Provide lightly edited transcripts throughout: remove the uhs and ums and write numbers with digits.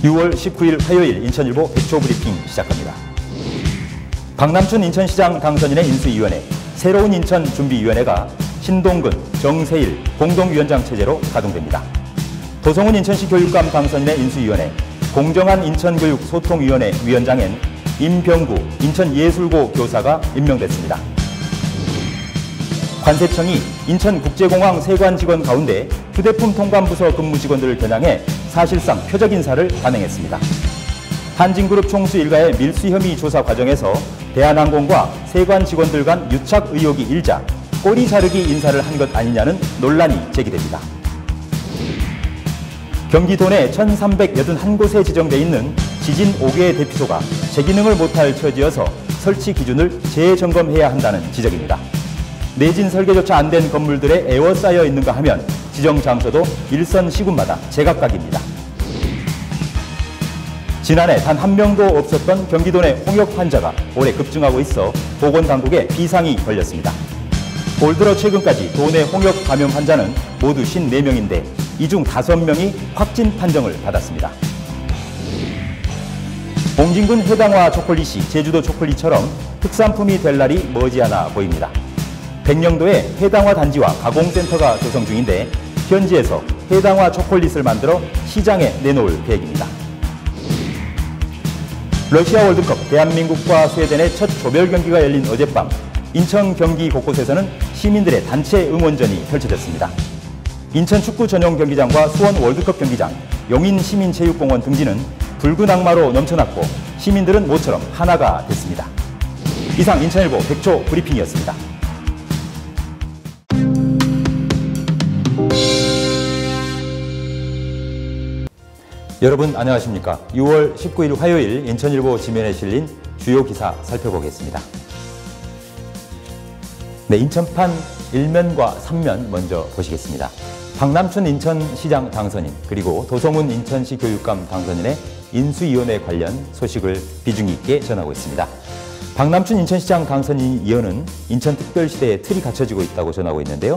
6월 19일 화요일 인천일보 백초 브리핑 시작합니다. 박남춘 인천시장 당선인의 인수위원회, 새로운 인천준비위원회가 신동근, 정세일 공동위원장 체제로 가동됩니다. 도성훈 인천시 교육감 당선인의 인수위원회, 공정한 인천교육 소통위원회 위원장엔 임병구 인천예술고 교사가 임명됐습니다. 관세청이 인천국제공항 세관 직원 가운데 휴대폰 통관부서 근무 직원들을 겨냥해 사실상 표적 인사를 단행했습니다. 한진그룹 총수 일가의 밀수 혐의 조사 과정에서 대한항공과 세관 직원들 간 유착 의혹이 일자 꼬리 자르기 인사를 한 것 아니냐는 논란이 제기됩니다. 경기도 내 1,381곳에 지정돼 있는 지진 5개의 대피소가 재기능을 못할 처지여서 설치 기준을 재점검해야 한다는 지적입니다. 내진 설계조차 안 된 건물들에 에워싸여 있는가 하면 지정 장소도 일선 시군마다 제각각입니다. 지난해 단 한 명도 없었던 경기도 내 홍역 환자가 올해 급증하고 있어 보건당국에 비상이 걸렸습니다. 올 들어 최근까지 도내 홍역 감염 환자는 모두 54명인데 이 중 5명이 확진 판정을 받았습니다. 봉진군 해당화 초콜릿이 제주도 초콜릿처럼 특산품이 될 날이 머지않아 보입니다. 백령도에 해당화 단지와 가공센터가 조성 중인데 현지에서 해당화 초콜릿을 만들어 시장에 내놓을 계획입니다. 러시아 월드컵 대한민국과 스웨덴의 첫 조별 경기가 열린 어젯밤 인천 경기 곳곳에서는 시민들의 단체 응원전이 펼쳐졌습니다. 인천 축구 전용 경기장과 수원 월드컵 경기장, 용인 시민체육공원 등지는 붉은 악마로 넘쳐났고 시민들은 모처럼 하나가 됐습니다. 이상 인천일보 백초 브리핑이었습니다. 여러분 안녕하십니까? 6월 19일 화요일 인천일보 지면에 실린 주요 기사 살펴보겠습니다. 네, 인천판 1면과 3면 먼저 보시겠습니다. 박남춘 인천시장 당선인 그리고 도성훈 인천시 교육감 당선인의 인수위원회 관련 소식을 비중 있게 전하고 있습니다. 박남춘 인천시장 당선인이 이어는 인천특별시대에 틀이 갖춰지고 있다고 전하고 있는데요.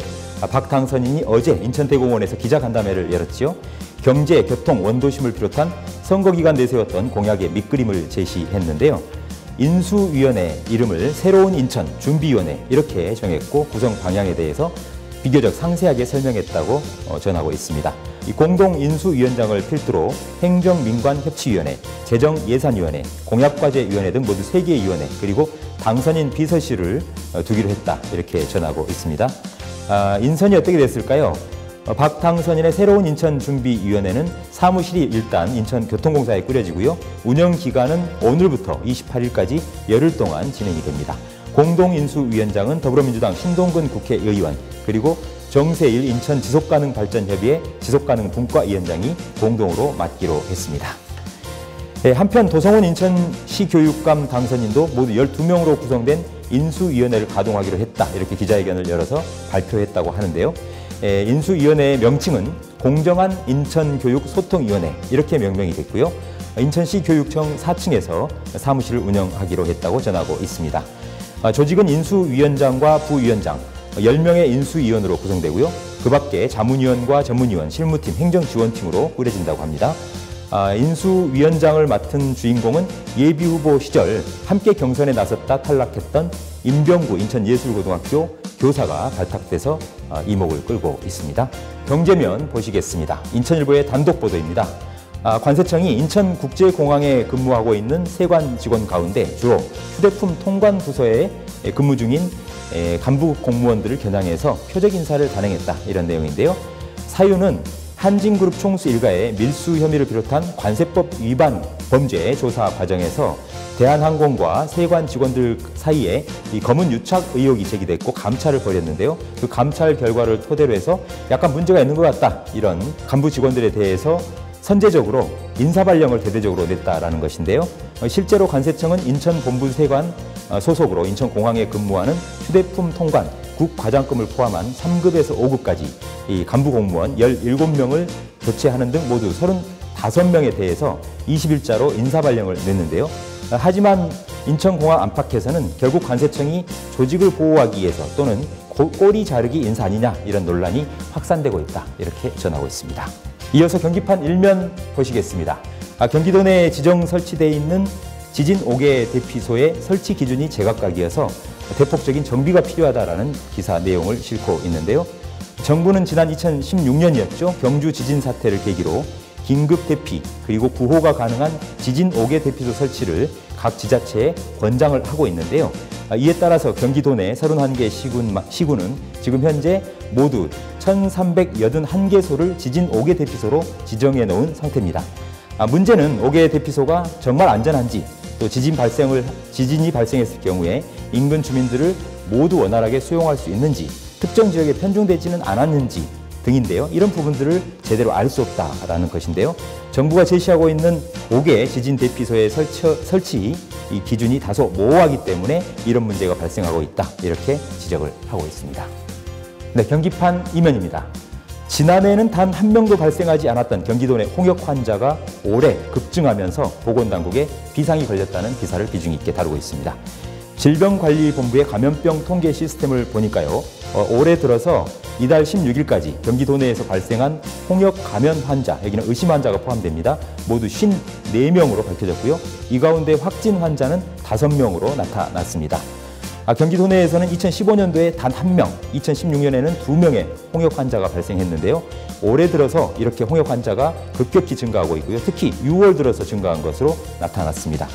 박 당선인이 어제 인천대공원에서 기자간담회를 열었지요. 경제, 교통, 원도심을 비롯한 선거기간 내세웠던 공약의 밑그림을 제시했는데요. 인수위원회 이름을 새로운 인천 준비위원회 이렇게 정했고 구성 방향에 대해서 비교적 상세하게 설명했다고 전하고 있습니다. 이 공동인수위원장을 필두로 행정민관협치위원회, 재정예산위원회, 공약과제위원회 등 모두 3개의 위원회 그리고 당선인 비서실을 두기로 했다 이렇게 전하고 있습니다. 인선이 어떻게 됐을까요? 박 당선인의 새로운 인천준비위원회는 사무실이 일단 인천교통공사에 꾸려지고요. 운영기간은 오늘부터 28일까지 열흘 동안 진행이 됩니다. 공동인수위원장은 더불어민주당 신동근 국회의원 그리고 정세일 인천지속가능발전협의회 지속가능분과위원장이 공동으로 맡기로 했습니다. 네, 한편 도성훈 인천시 교육감 당선인도 모두 12명으로 구성된 인수위원회를 가동하기로 했다 이렇게 기자회견을 열어서 발표했다고 하는데요. 인수위원회의 명칭은 공정한 인천교육소통위원회 이렇게 명명이 됐고요. 인천시 교육청 4층에서 사무실을 운영하기로 했다고 전하고 있습니다. 조직은 인수위원장과 부위원장 10명의 인수위원으로 구성되고요. 그 밖에 자문위원과 전문위원, 실무팀, 행정지원팀으로 꾸려진다고 합니다. 인수위원장을 맡은 주인공은 예비후보 시절 함께 경선에 나섰다 탈락했던 임병구 인천예술고등학교 교사가 발탁돼서 이목을 끌고 있습니다. 경제면 보시겠습니다. 인천일보의 단독 보도입니다. 관세청이 인천국제공항에 근무하고 있는 세관 직원 가운데 주로 휴대폰 통관 부서에 근무 중인 간부 공무원들을 겨냥해서 표적 인사를 단행했다 이런 내용인데요. 사유는 한진그룹 총수 일가의 밀수 혐의를 비롯한 관세법 위반 범죄 조사 과정에서 대한항공과 세관 직원들 사이에 이 검은 유착 의혹이 제기됐고 감찰을 벌였는데요. 그 감찰 결과를 토대로 해서 약간 문제가 있는 것 같다 이런 간부 직원들에 대해서 선제적으로 인사발령을 대대적으로 냈다라는 것인데요. 실제로 관세청은 인천본부세관 소속으로 인천공항에 근무하는 휴대폰 통관, 국과장금을 포함한 3급에서 5급까지 이 간부 공무원 17명을 교체하는 등 모두 35명에 대해서 20일자로 인사발령을 냈는데요. 하지만 인천공항 안팎에서는 결국 관세청이 조직을 보호하기 위해서 또는 꼬리 자르기 인사 아니냐 이런 논란이 확산되고 있다 이렇게 전하고 있습니다. 이어서 경기판 일면 보시겠습니다. 경기도 내에 지정 설치되어 있는 지진 5개 대피소의 설치 기준이 제각각이어서 대폭적인 정비가 필요하다라는 기사 내용을 싣고 있는데요. 정부는 지난 2016년이었죠. 경주 지진 사태를 계기로 긴급 대피 그리고 구호가 가능한 지진 5개 대피소 설치를 각 지자체에 권장을 하고 있는데요. 이에 따라서 경기도 내 31개 시군은 지금 현재 모두 1,381개소를 지진 5개 대피소로 지정해 놓은 상태입니다. 문제는 5개 대피소가 정말 안전한지 또 지진이 발생했을 경우에 인근 주민들을 모두 원활하게 수용할 수 있는지 특정 지역에 편중되지는 않았는지 등인데요. 이런 부분들을 제대로 알 수 없다라는 것인데요. 정부가 제시하고 있는 5개 지진 대피소의 설치 이 기준이 다소 모호하기 때문에 이런 문제가 발생하고 있다. 이렇게 지적을 하고 있습니다. 네, 경기판 이면입니다. 지난해에는 단 한 명도 발생하지 않았던 경기도 내 홍역 환자가 올해 급증하면서 보건당국에 비상이 걸렸다는 기사를 비중 있게 다루고 있습니다. 질병관리본부의 감염병 통계 시스템을 보니까요. 올해 들어서 이달 16일까지 경기도 내에서 발생한 홍역 감염 환자, 여기는 의심 환자가 포함됩니다. 모두 54명으로 밝혀졌고요. 이 가운데 확진 환자는 5명으로 나타났습니다. 경기도 내에서는 2015년도에 단 1명, 2016년에는 2명의 홍역 환자가 발생했는데요. 올해 들어서 이렇게 홍역 환자가 급격히 증가하고 있고요. 특히 6월 들어서 증가한 것으로 나타났습니다.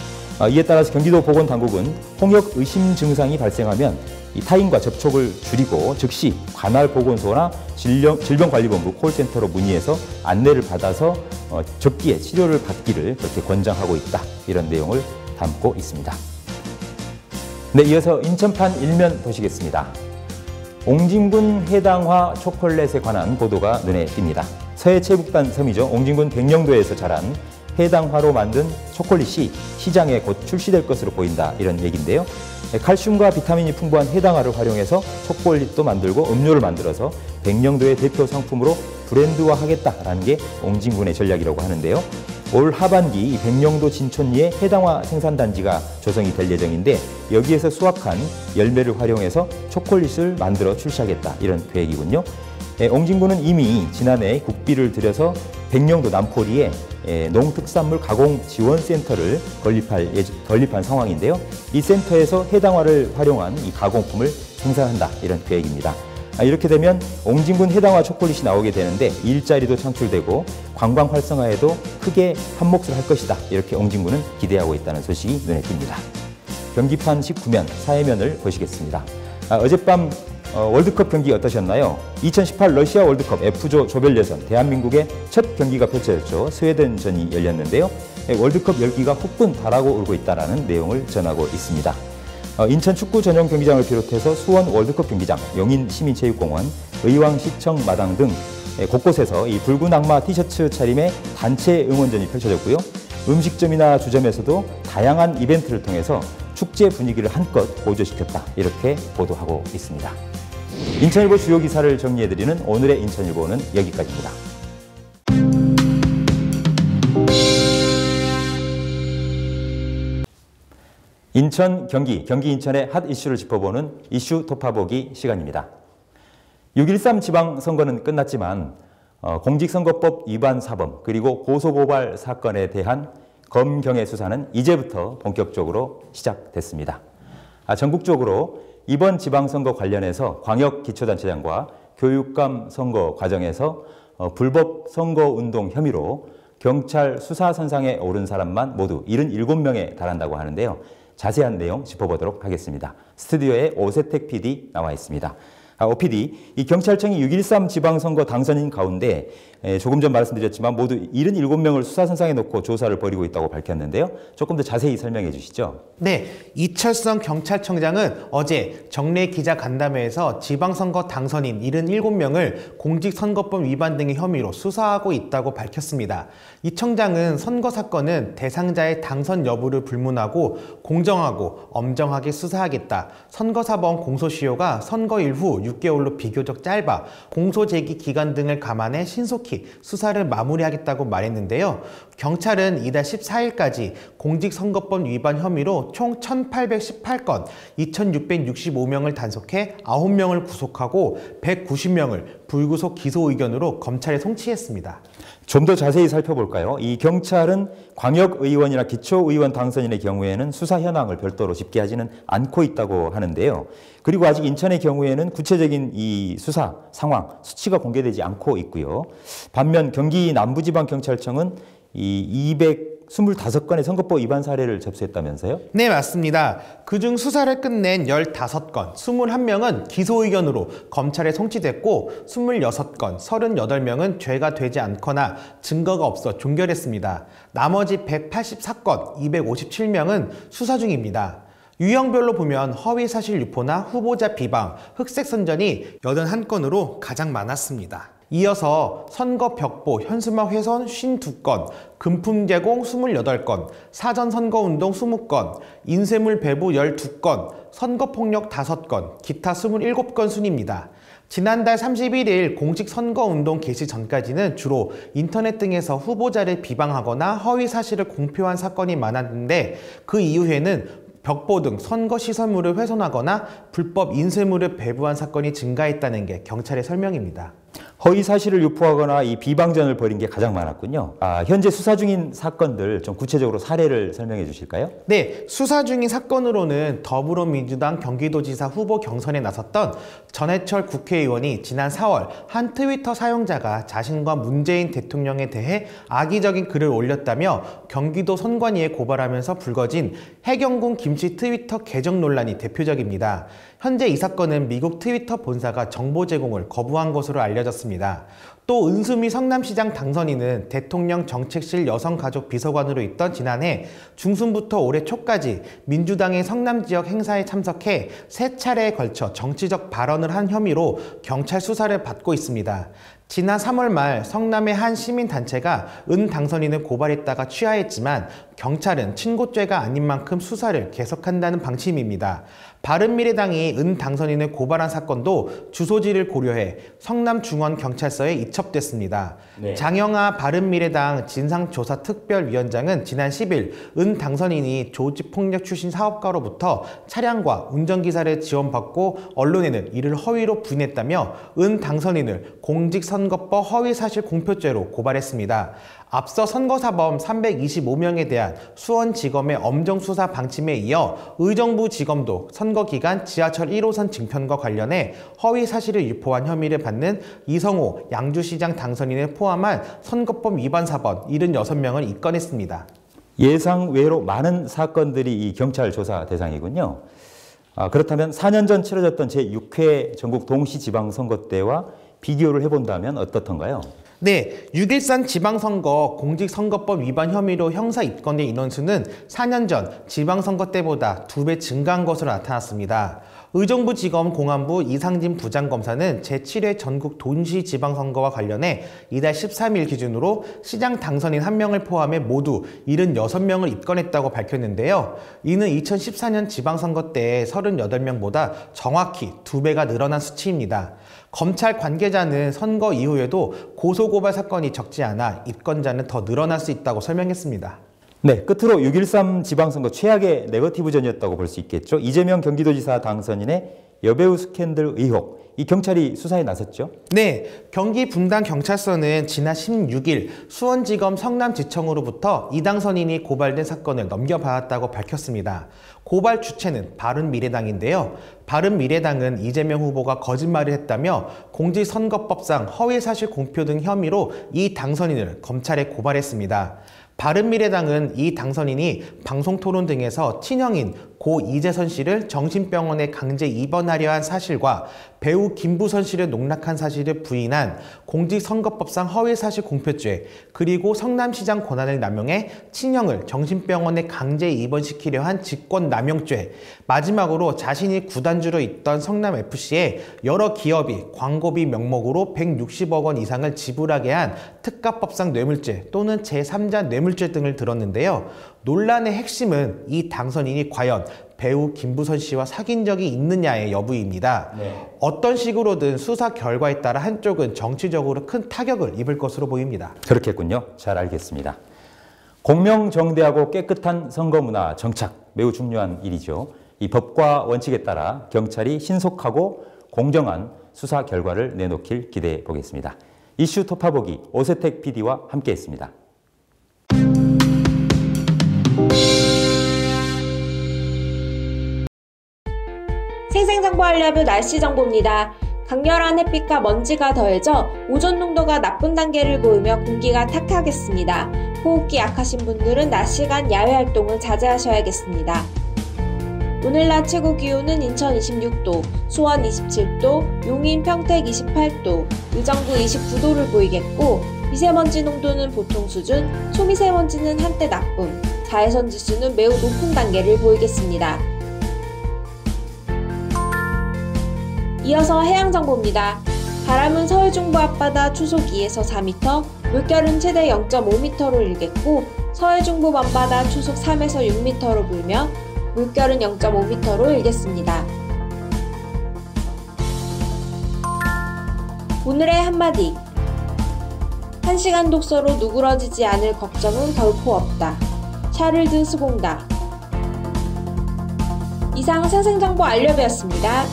이에 따라서 경기도 보건당국은 홍역 의심 증상이 발생하면 이 타인과 접촉을 줄이고 즉시 관할 보건소나 질병관리본부 콜센터로 문의해서 안내를 받아서 적기에 치료를 받기를 그렇게 권장하고 있다. 이런 내용을 담고 있습니다. 네, 이어서 인천판 일면 보시겠습니다. 옹진군 해당화 초콜릿에 관한 보도가 눈에 띕니다. 서해 최북단 섬이죠. 옹진군 백령도에서 자란 해당화로 만든 초콜릿이 시장에 곧 출시될 것으로 보인다. 이런 얘기인데요. 칼슘과 비타민이 풍부한 해당화를 활용해서 초콜릿도 만들고 음료를 만들어서 백령도의 대표 상품으로 브랜드화하겠다라는 게 옹진군의 전략이라고 하는데요. 올 하반기 이 백령도 진촌리에 해당화 생산단지가 조성이 될 예정인데 여기에서 수확한 열매를 활용해서 초콜릿을 만들어 출시하겠다. 이런 계획이군요. 옹진군은 이미 지난해 국비를 들여서 백령도 남포리에 농특산물 가공 지원센터를 건립한 상황인데요. 이 센터에서 해당화를 활용한 이 가공품을 생산한다. 이런 계획입니다. 이렇게 되면 옹진군 해당화 초콜릿이 나오게 되는데 일자리도 창출되고 관광 활성화에도 크게 한몫을 할 것이다. 이렇게 옹진군은 기대하고 있다는 소식이 눈에 띕니다. 경기판 19면 사회면을 보시겠습니다. 어젯밤 월드컵 경기 어떠셨나요? 2018 러시아 월드컵 F조 조별 예선 대한민국의 첫 경기가 펼쳐졌죠. 스웨덴전이 열렸는데요. 월드컵 열기가 후끈 달아오르고 울고 있다는 내용을 전하고 있습니다. 인천 축구 전용 경기장을 비롯해서 수원 월드컵 경기장, 용인 시민체육공원, 의왕시청 마당 등 곳곳에서 이 붉은 악마 티셔츠 차림의 단체 응원전이 펼쳐졌고요. 음식점이나 주점에서도 다양한 이벤트를 통해서 축제 분위기를 한껏 고조시켰다. 이렇게 보도하고 있습니다. 인천일보 주요 기사를 정리해드리는 오늘의 인천일보는 여기까지입니다. 인천, 경기 인천의 핫 이슈를 짚어보는 이슈 돌파보기 시간입니다. 6.13 지방선거는 끝났지만 공직선거법 위반 사범 그리고 고소고발 사건에 대한 검경의 수사는 이제부터 본격적으로 시작됐습니다. 전국적으로 이번 지방선거 관련해서 광역기초단체장과 교육감 선거 과정에서 불법 선거운동 혐의로 경찰 수사선상에 오른 사람만 모두 77명에 달한다고 하는데요. 자세한 내용 짚어보도록 하겠습니다. 스튜디오에 오세택 PD 나와 있습니다. OPD, 이 경찰청이 6.13 지방선거 당선인 가운데 조금 전 말씀드렸지만 모두 77명을 수사선상에 놓고 조사를 벌이고 있다고 밝혔는데요. 조금 더 자세히 설명해 주시죠. 네, 이철성 경찰청장은 어제 정례 기자간담회에서 지방선거 당선인 77명을 공직선거법 위반 등의 혐의로 수사하고 있다고 밝혔습니다. 이 청장은 선거 사건은 대상자의 당선 여부를 불문하고 공정하고 엄정하게 수사하겠다. 선거사범 공소시효가 선거일 후 6개월로 비교적 짧아 공소제기 기간 등을 감안해 신속히 수사를 마무리하겠다고 말했는데요. 경찰은 이달 14일까지 공직선거법 위반 혐의로 총 1,818건, 2,665명을 단속해 9명을 구속하고 190명을 불구속 기소 의견으로 검찰에 송치했습니다. 좀 더 자세히 살펴볼까요? 이 경찰은 광역의원이나 기초의원 당선인의 경우에는 수사 현황을 별도로 집계하지는 않고 있다고 하는데요. 그리고 아직 인천의 경우에는 구체적인 이 수사 상황, 수치가 공개되지 않고 있고요. 반면 경기 남부지방경찰청은 이 225건의 선거법 위반 사례를 접수했다면서요? 네, 맞습니다. 그중 수사를 끝낸 15건, 21명은 기소 의견으로 검찰에 송치됐고 26건, 38명은 죄가 되지 않거나 증거가 없어 종결했습니다. 나머지 184건, 257명은 수사 중입니다. 유형별로 보면 허위사실 유포나 후보자 비방, 흑색 선전이 81건으로 가장 많았습니다. 이어서 선거 벽보, 현수막 훼손 52건, 금품 제공 28건, 사전선거운동 20건, 인쇄물 배부 12건, 선거폭력 5건, 기타 27건 순입니다. 지난달 31일 공직선거운동 개시 전까지는 주로 인터넷 등에서 후보자를 비방하거나 허위 사실을 공표한 사건이 많았는데 그 이후에는 벽보 등 선거 시설물을 훼손하거나 불법 인쇄물을 배부한 사건이 증가했다는 게 경찰의 설명입니다. 허위 사실을 유포하거나 이 비방전을 벌인 게 가장 많았군요. 현재 수사 중인 사건들 좀 구체적으로 사례를 설명해 주실까요? 네, 수사 중인 사건으로는 더불어민주당 경기도지사 후보 경선에 나섰던 전해철 국회의원이 지난 4월 한 트위터 사용자가 자신과 문재인 대통령에 대해 악의적인 글을 올렸다며 경기도 선관위에 고발하면서 불거진 해경군 김씨 트위터 계정 논란이 대표적입니다. 현재 이 사건은 미국 트위터 본사가 정보 제공을 거부한 것으로 알려졌습니다. 또 은수미 성남시장 당선인은 대통령 정책실 여성가족 비서관으로 있던 지난해 중순부터 올해 초까지 민주당의 성남 지역 행사에 참석해 3차례에 걸쳐 정치적 발언을 한 혐의로 경찰 수사를 받고 있습니다. 지난 3월 말 성남의 한 시민단체가 은 당선인을 고발했다가 취하했지만 경찰은 친고죄가 아닌 만큼 수사를 계속한다는 방침입니다. 바른미래당이 은 당선인을 고발한 사건도 주소지를 고려해 성남중원경찰서에 이첩됐습니다. 네. 장영아 바른미래당 진상조사특별위원장은 지난 10일 은 당선인이 조직폭력 출신 사업가로부터 차량과 운전기사를 지원받고 언론에는 이를 허위로 부인했다며 은 당선인을 공직선거법 허위사실 공표죄로 고발했습니다. 앞서 선거사범 325명에 대한 수원지검의 엄정수사 방침에 이어 의정부지검도 선거기간 지하철 1호선 증편과 관련해 허위사실을 유포한 혐의를 받는 이성호 양주시장 당선인을 포함한 선거법 위반 사건 76명을 입건했습니다. 예상 외로 많은 사건들이 이 경찰 조사 대상이군요. 그렇다면 4년 전 치러졌던 제6회 전국 동시지방선거 때와 비교를 해본다면 어떻던가요? 네, 6.13 지방선거 공직선거법 위반 혐의로 형사 입건된 인원수는 4년 전 지방선거 때보다 2배 증가한 것으로 나타났습니다. 의정부지검 공안부 이상진 부장검사는 제7회 전국 동시지방선거와 관련해 이달 13일 기준으로 시장 당선인 1명을 포함해 모두 76명을 입건했다고 밝혔는데요. 이는 2014년 지방선거 때의 38명보다 정확히 2배가 늘어난 수치입니다. 검찰 관계자는 선거 이후에도 고소고발 사건이 적지 않아 입건자는 더 늘어날 수 있다고 설명했습니다. 네, 끝으로 6.13 지방선거 최악의 네거티브전이었다고 볼 수 있겠죠. 이재명 경기도지사 당선인의 여배우 스캔들 의혹, 이 경찰이 수사에 나섰죠? 네, 경기 분당경찰서는 지난 16일 수원지검 성남지청으로부터 이 당선인이 고발된 사건을 넘겨받았다고 밝혔습니다. 고발 주체는 바른미래당인데요. 바른미래당은 이재명 후보가 거짓말을 했다며 공직선거법상 허위사실 공표 등 혐의로 이 당선인을 검찰에 고발했습니다. 바른미래당은 이 당선인이 방송토론 등에서 친형인 고 이재선 씨를 정신병원에 강제 입원하려 한 사실과 배우 김부선 씨를 농락한 사실을 부인한 공직선거법상 허위사실 공표죄, 그리고 성남시장 권한을 남용해 친형을 정신병원에 강제 입원시키려 한 직권남용죄, 마지막으로 자신이 구단주로 있던 성남FC에 여러 기업이 광고비 명목으로 160억 원 이상을 지불하게 한 특가법상 뇌물죄 또는 제3자 뇌물죄 등을 들었는데요. 논란의 핵심은 이 당선인이 과연 배우 김부선 씨와 사귄 적이 있느냐의 여부입니다. 네. 어떤 식으로든 수사 결과에 따라 한쪽은 정치적으로 큰 타격을 입을 것으로 보입니다. 그렇겠군요. 잘 알겠습니다. 공명정대하고 깨끗한 선거 문화 정착, 매우 중요한 일이죠. 이 법과 원칙에 따라 경찰이 신속하고 공정한 수사 결과를 내놓길 기대해 보겠습니다. 이슈 토파보기 오세택 PD와 함께했습니다. 생생정보 알려뷰 날씨 정보입니다. 강렬한 햇빛과 먼지가 더해져 오존 농도가 나쁜 단계를 보이며 공기가 탁하겠습니다. 호흡기 약하신 분들은 낮 시간 야외 활동을 자제하셔야겠습니다. 오늘 낮 최고 기온은 인천 26도, 수원 27도, 용인 평택 28도, 의정부 29도를 보이겠고 미세먼지 농도는 보통 수준, 초미세먼지는 한때 나쁨, 자외선 지수는 매우 높은 단계를 보이겠습니다. 이어서 해양정보입니다. 바람은 서울 중부 앞바다 초속 2에서 4m, 물결은 최대 0.5m로 일겠고 서해 중부 먼바다 초속 3에서 6m로 불며 물결은 0.5m로 일겠습니다. 오늘의 한마디. 1시간 독서로 누그러지지 않을 걱정은 결코 없다. 샤를드 스공다. 이상 생생정보 알려뷰였습니다.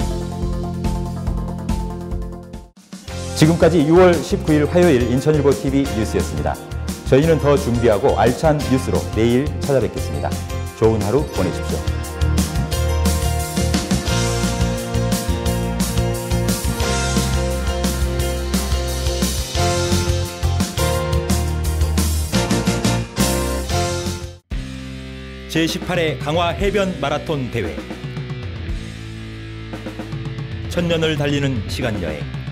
지금까지 6월 19일 화요일 인천일보TV 뉴스였습니다. 저희는 더 준비하고 알찬 뉴스로 내일 찾아뵙겠습니다. 좋은 하루 보내십시오. 제18회 강화 해변 마라톤 대회. 천년을 달리는 시간여행.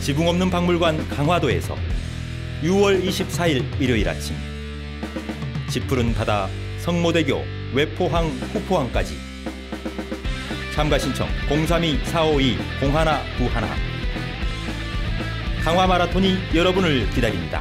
지붕 없는 박물관 강화도에서 6월 24일 일요일 아침 짙푸른 바다 성모대교 외포항 후포항까지 참가 신청 032-452-0191 강화 마라톤이 여러분을 기다립니다.